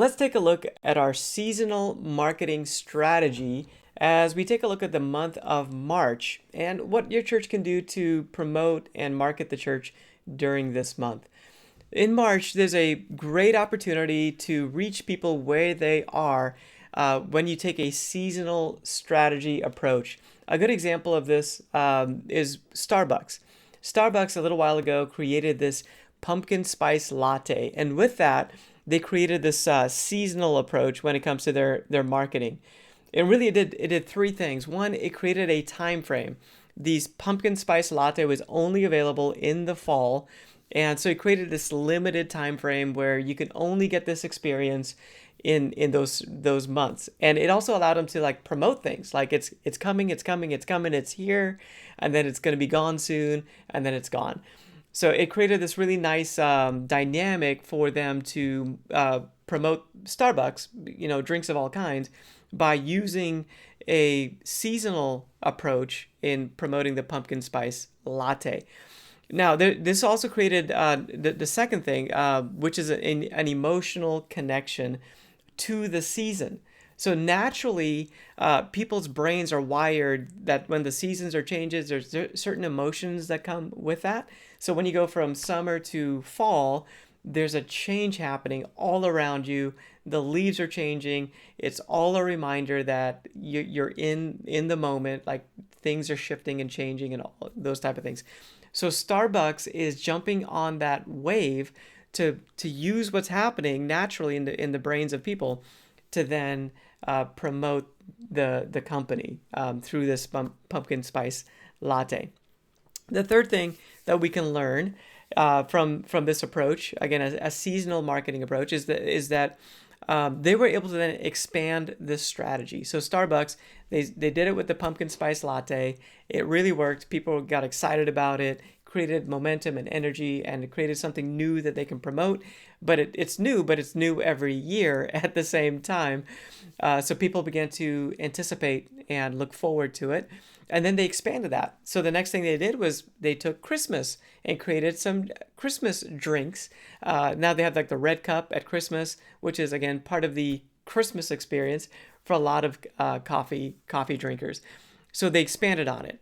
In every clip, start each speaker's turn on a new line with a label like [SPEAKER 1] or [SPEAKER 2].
[SPEAKER 1] Let's take a look at our seasonal marketing strategy as we take a look at the month of March and what your church can do to promote and market the church during this month. In March, there's a great opportunity to reach people where they are when you take a seasonal strategy approach. A good example of this is Starbucks. Starbucks, a little while ago, created this pumpkin spice latte, and with that, they created this seasonal approach when it comes to their marketing. It did three things. One, it created a time frame. These pumpkin spice latte was only available in the fall, and so it created this limited time frame where you can only get this experience in those months. And it also allowed them to like promote things like it's coming, it's here, and then it's going to be gone soon, and then it's gone. So it created this really nice dynamic for them to promote Starbucks, drinks of all kinds, by using a seasonal approach in promoting the pumpkin spice latte. Now, this also created the second thing, which is an emotional connection to the season. So naturally, people's brains are wired that when the seasons are changes, there's certain emotions that come with that. So when you go from summer to fall, there's a change happening all around you. The leaves are changing. It's all a reminder that you're in the moment, like things are shifting and changing and all those type of things. So Starbucks is jumping on that wave to use what's happening naturally in the brains of people to then promote the company through this pumpkin spice latte. The third thing that we can learn from this approach, again, a seasonal marketing approach, is that they were able to then expand this strategy. So Starbucks, they did it with the pumpkin spice latte. It really worked. People got excited about it, created momentum and energy, and it created something new that they can promote. But it's new, but it's new every year at the same time. So people began to anticipate and look forward to it. And then they expanded that. So the next thing they did was they took Christmas and created some Christmas drinks. Now they have like the red cup at Christmas, which is again part of the Christmas experience for a lot of coffee drinkers. So they expanded on it.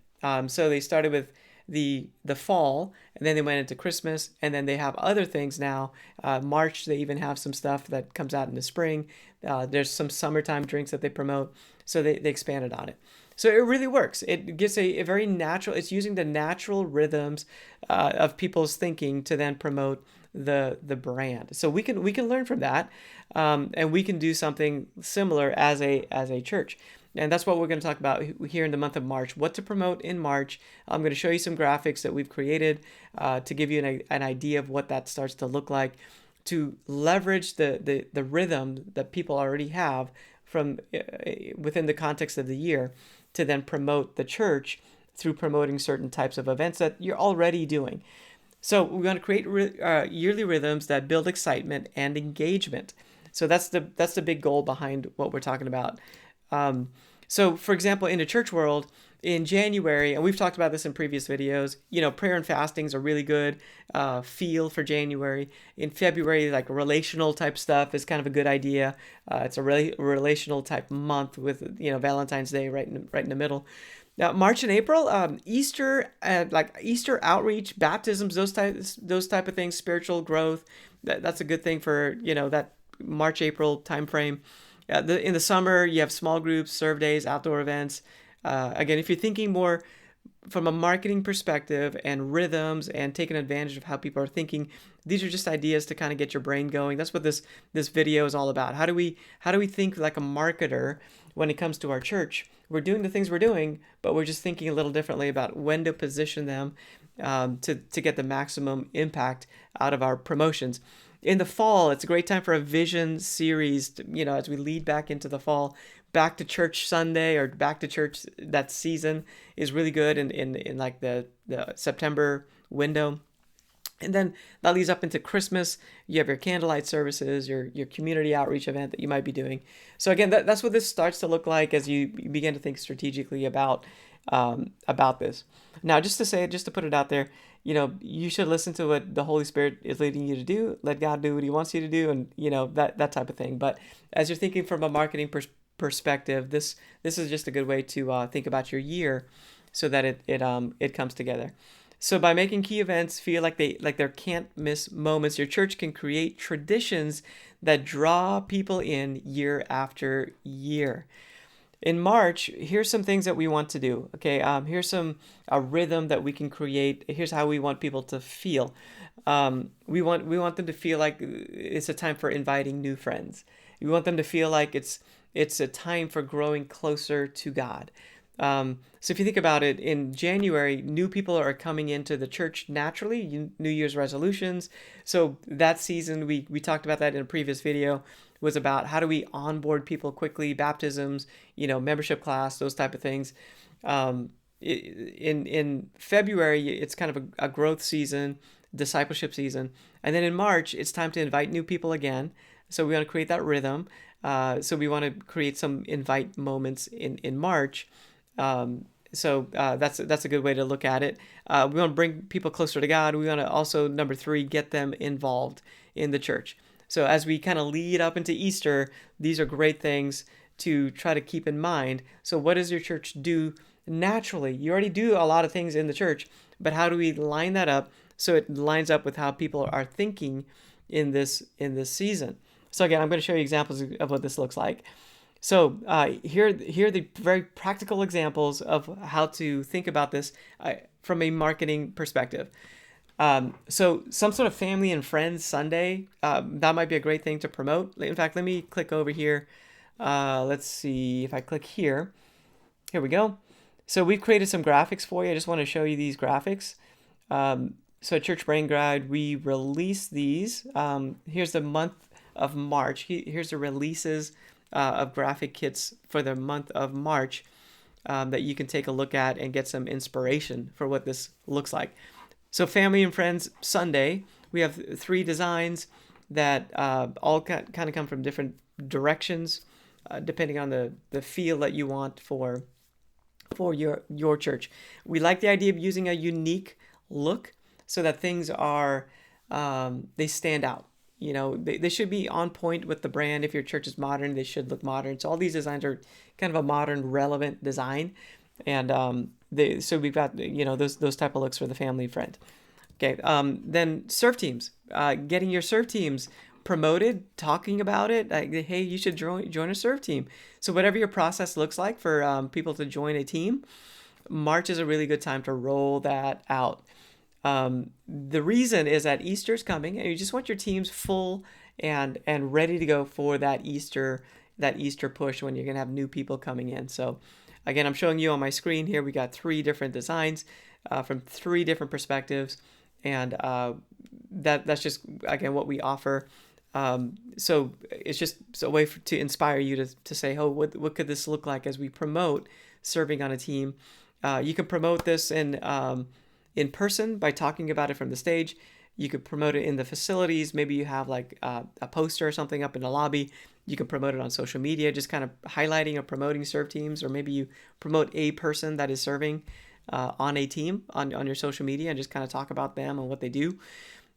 [SPEAKER 1] So they started with the fall, and then they went into Christmas, and then they have other things now. March, they even have some stuff that comes out in the spring. There's some summertime drinks that they promote. So they expanded on it. So it really works. It gives a very natural, it's using the natural rhythms of people's thinking to then promote the brand. So we can learn from that, and we can do something similar as a church. And that's what we're going to talk about here in the month of March, what to promote in March. I'm going to show you some graphics that we've created to give you an idea of what that starts to look like, to leverage the rhythm that people already have from within the context of the year to then promote the church through promoting certain types of events that you're already doing. So we want to create yearly rhythms that build excitement and engagement. So that's the big goal behind what we're talking about. So for example, in the church world, in January, and we've talked about this in previous videos, prayer and fastings are really good feel for January. In February, like relational type stuff is kind of a good idea. It's a relational type month with, Valentine's Day right in the middle. Now, March and April, Easter, like Easter outreach, baptisms, those type of things, spiritual growth. That's a good thing for, that March, April time frame. In the summer, you have small groups, serve days, outdoor events. Again, if you're thinking more from a marketing perspective and rhythms and taking advantage of how people are thinking, these are just ideas to kind of get your brain going. That's what this video is all about. How do we think like a marketer when it comes to our church? We're doing the things we're doing, but we're just thinking a little differently about when to position them to get the maximum impact out of our promotions. In the fall, it's a great time for a vision series, as we lead back into the fall. Back to Church Sunday or Back to Church that season is really good in like the September window. And then that leads up into Christmas. You have your candlelight services, your community outreach event that you might be doing. So again, that's what this starts to look like as you begin to think strategically about about this. Now, just to put it out there, you should listen to what the Holy Spirit is leading you to do. Let God do what He wants you to do, and that type of thing. But as you're thinking from a marketing perspective, this is just a good way to think about your year, so that it comes together. So by making key events feel like they're can't miss moments, your church can create traditions that draw people in year after year. In March, here's some things that we want to do. Okay, here's some a rhythm that we can create. Here's how we want people to feel. We want them to feel like it's a time for inviting new friends. We want them to feel like it's a time for growing closer to God. So if you think about it, in January, new people are coming into the church naturally, New Year's resolutions. So that season, we talked about that in a previous video, was about how do we onboard people quickly, baptisms, membership class, those type of things. In February, it's kind of a growth season, discipleship season. And then in March, it's time to invite new people again. So we want to create that rhythm. So we want to create some invite moments in March. That's a good way to look at it. We want to bring people closer to God. We want to also, number three, get them involved in the church. So as we kind of lead up into Easter, these are great things to try to keep in mind. So what does your church do naturally? You already do a lot of things in the church, but how do we line that up so it lines up with how people are thinking in this season? So again, I'm going to show you examples of what this looks like. So here are the very practical examples of how to think about this from a marketing perspective. So some sort of family and friends Sunday, that might be a great thing to promote. In fact, let me click over here. Let's see if I click here. Here we go. So we've created some graphics for you. I just want to show you these graphics. So at Church Brain Guide, we release these. Here's the month of March. Here's the releases of graphic kits for the month of March that you can take a look at and get some inspiration for what this looks like. So Family and Friends Sunday, we have three designs that all kind of come from different directions, depending on the feel that you want for your church. We like the idea of using a unique look so that things are they stand out. They should be on point with the brand. If your church is modern, they should look modern. So all these designs are kind of a modern, relevant design, and so we've got those type of looks for the family and friend. Okay, then serve teams, getting your serve teams promoted, talking about it. Like, hey, you should join a serve team. So whatever your process looks like for people to join a team, March is a really good time to roll that out. The reason is that Easter's coming, and you just want your teams full and ready to go for that Easter push when you're gonna have new people coming in. So again, I'm showing you on my screen here. We got three different designs from three different perspectives, and that's just again what we offer. So it's just a way to inspire you to say, oh, what could this look like as we promote serving on a team? You can promote this in person by talking about it from the stage. You could promote it in the facilities. Maybe you have like a poster or something up in the lobby. You can promote it on social media, just kind of highlighting or promoting serve teams, or maybe you promote a person that is serving on a team on your social media and just kind of talk about them and what they do.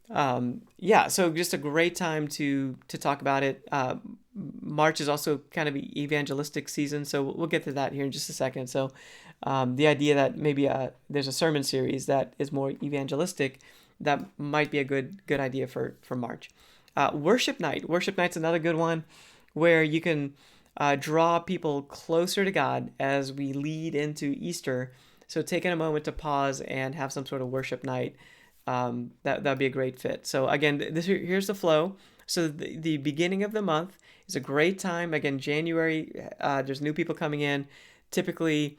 [SPEAKER 1] So just a great time to talk about it. March is also kind of evangelistic season, so we'll get to that here in just a second. So the idea that maybe there's a sermon series that is more evangelistic, that might be a good idea for March. Worship night's another good one where you can draw people closer to God as we lead into Easter. So taking a moment to pause and have some sort of worship night, that'd be a great fit. So again, here's the flow. So the beginning of the month is a great time. Again, January, there's new people coming in. Typically,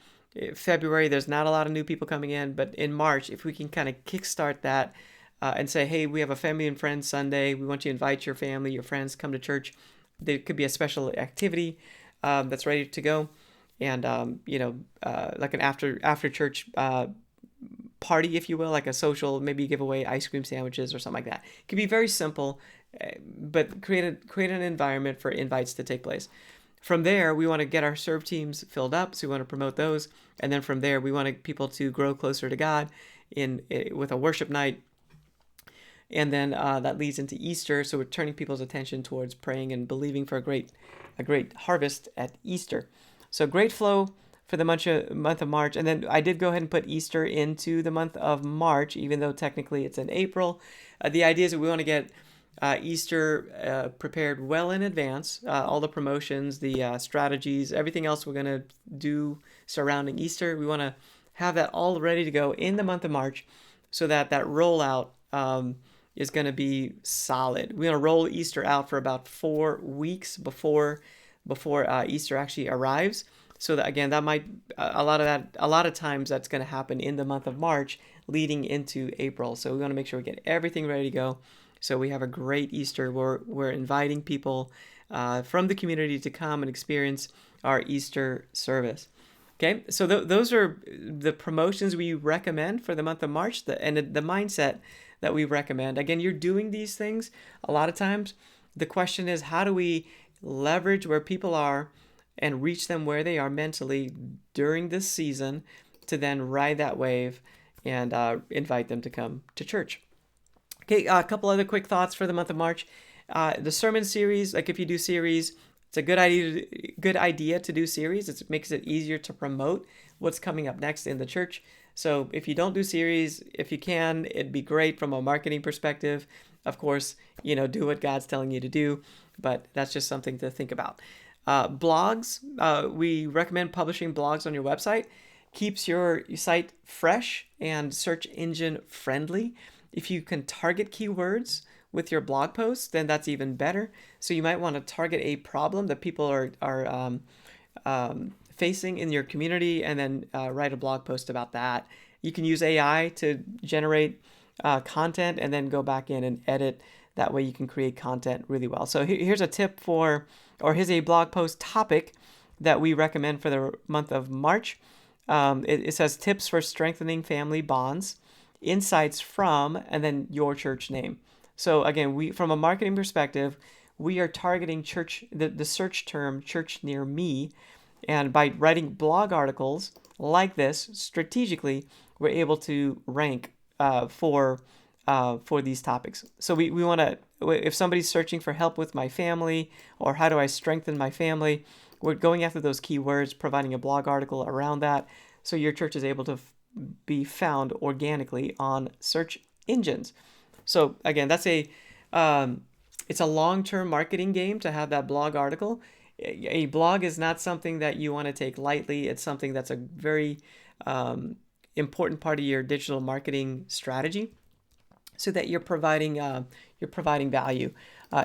[SPEAKER 1] February, there's not a lot of new people coming in. But in March, if we can kind of kickstart that and say, hey, we have a Family and Friends Sunday. We want you to invite your family, your friends, come to church. There could be a special activity that's ready to go. And, like an after church party, if you will, like a social, maybe give away ice cream sandwiches or something like that. It can be very simple, but create an environment for invites to take place. From there, we want to get our serve teams filled up, so we want to promote those. And then from there, we want people to grow closer to God with a worship night. And then that leads into Easter, so we're turning people's attention towards praying and believing for a great harvest at Easter. So great flow for the month of March. And then I did go ahead and put Easter into the month of March, even though technically it's in April. The idea is that we want to get Easter prepared well in advance. All the promotions, the strategies, everything else we're going to do surrounding Easter. We want to have that all ready to go in the month of March so that rollout is going to be solid. We're going to roll Easter out for about 4 weeks before Easter actually arrives. So that, again, that might a lot of times that's going to happen in the month of March leading into April. So we want to make sure we get everything ready to go. So we have a great Easter. We're inviting people from the community to come and experience our Easter service. Okay, so those are the promotions we recommend for the month of March, and the mindset that we recommend. Again, you're doing these things a lot of times. The question is, how do we leverage where people are and reach them where they are mentally during this season to then ride that wave and invite them to come to church? Okay, a couple other quick thoughts for the month of March. The sermon series, like if you do series, it's a good idea to do series. It makes it easier to promote what's coming up next in the church. So if you don't do series, if you can, it'd be great from a marketing perspective. Of course, do what God's telling you to do, but that's just something to think about. Blogs, we recommend publishing blogs on your website. Keeps your site fresh and search engine friendly. If you can target keywords with your blog posts, then that's even better. So you might want to target a problem that people are facing in your community, and then write a blog post about that. You can use AI to generate content and then go back in and edit. That way you can create content really well. So here's a tip here's a blog post topic that we recommend for the month of March. It says tips for strengthening family bonds, insights from, and then your church name. So again, from a marketing perspective, we are targeting church, the search term church near me. And by writing blog articles like this strategically, we're able to rank for these topics. So we want to, if somebody's searching for help with my family or how do I strengthen my family, we're going after those keywords, providing a blog article around that, so your church is able to be found organically on search engines. So again, that's it's a long-term marketing game to have that blog article. A blog is not something that you want to take lightly. It's something that's a very important part of your digital marketing strategy, so that you're providing value.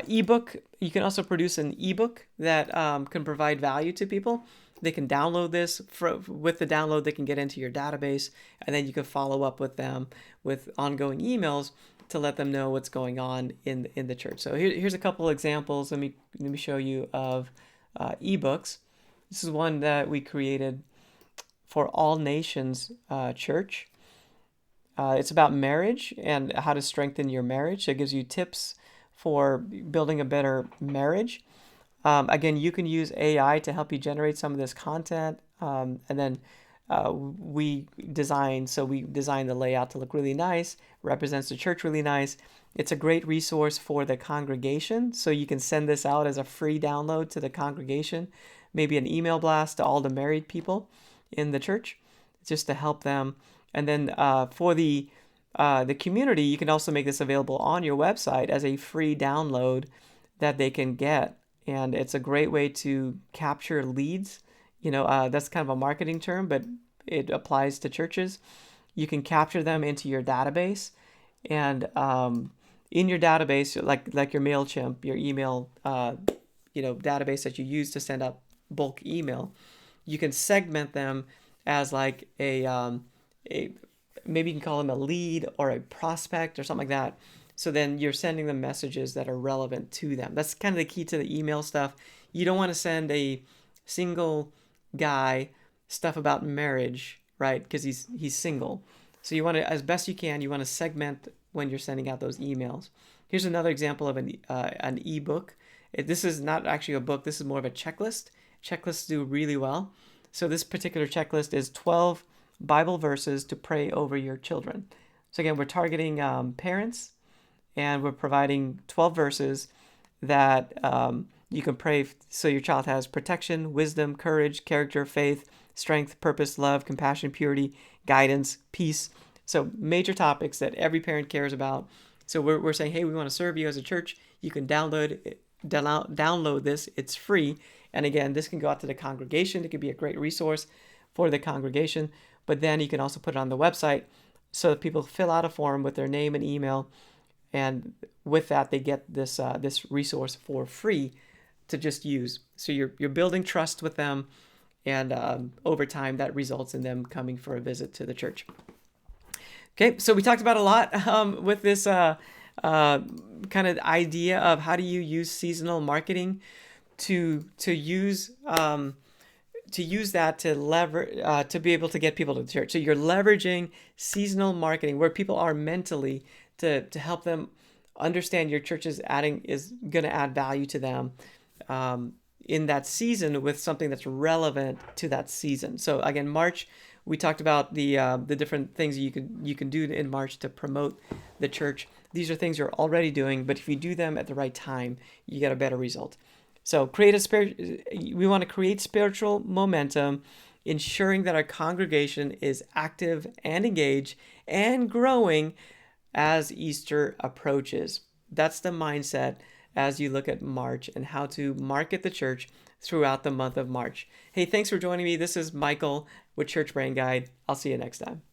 [SPEAKER 1] Ebook, you can also produce an ebook that can provide value to people. They can download this. With the download, they can get into your database, and then you can follow up with them with ongoing emails to let them know what's going on in the church. So here's a couple examples. Let me show you of ebooks. This is one that we created for All Nations Church. It's about marriage and how to strengthen your marriage. So it gives you tips for building a better marriage. Again, you can use AI to help you generate some of this content. And then we design the layout to look really nice, represents the church really nice. It's a great resource for the congregation. So you can send this out as a free download to the congregation, maybe an email blast to all the married people in the church, just to help them. And then for the community, you can also make this available on your website as a free download that they can get. And it's a great way to capture leads. That's kind of a marketing term, but it applies to churches. You can capture them into your database, and in your database, like your MailChimp, your email, database that you use to send out bulk email, you can segment them as like maybe you can call them a lead or a prospect or something like that. So then you're sending them messages that are relevant to them. That's kind of the key to the email stuff. You don't want to send a single guy stuff about marriage, right? Because he's single. So you want to, as best you can, you want to segment when you're sending out those emails. Here's another example of an ebook. This is not actually a book. This is more of a checklist, checklists do really well. So this particular checklist is 12 Bible verses to pray over your children. So again, we're targeting parents, and we're providing 12 verses that you can pray so your child has protection, wisdom, courage, character, faith, strength, purpose, love, compassion, purity, guidance, peace. So major topics that every parent cares about. So we're saying, hey, we want to serve you as a church. You can download this. It's free. And again, this can go out to the congregation. It could be a great resource for the congregation. But then you can also put it on the website so that people fill out a form with their name and email, and with that they get this resource for free to just use. So you're building trust with them, and over time that results in them coming for a visit to the church. Okay, so we talked about a lot with this kind of idea of how do you use seasonal marketing to use that to to be able to get people to the church. So you're leveraging seasonal marketing where people are mentally to help them understand your church is going to add value to them in that season with something that's relevant to that season. So again, March, we talked about the different things you can do in March to promote the church. These are things you're already doing, but if you do them at the right time, you get a better result. So we want to create spiritual momentum, ensuring that our congregation is active and engaged and growing as Easter approaches. That's the mindset as you look at March and how to market the church throughout the month of March. Hey, thanks for joining me. This is Michael with Church Brain Guide. I'll see you next time.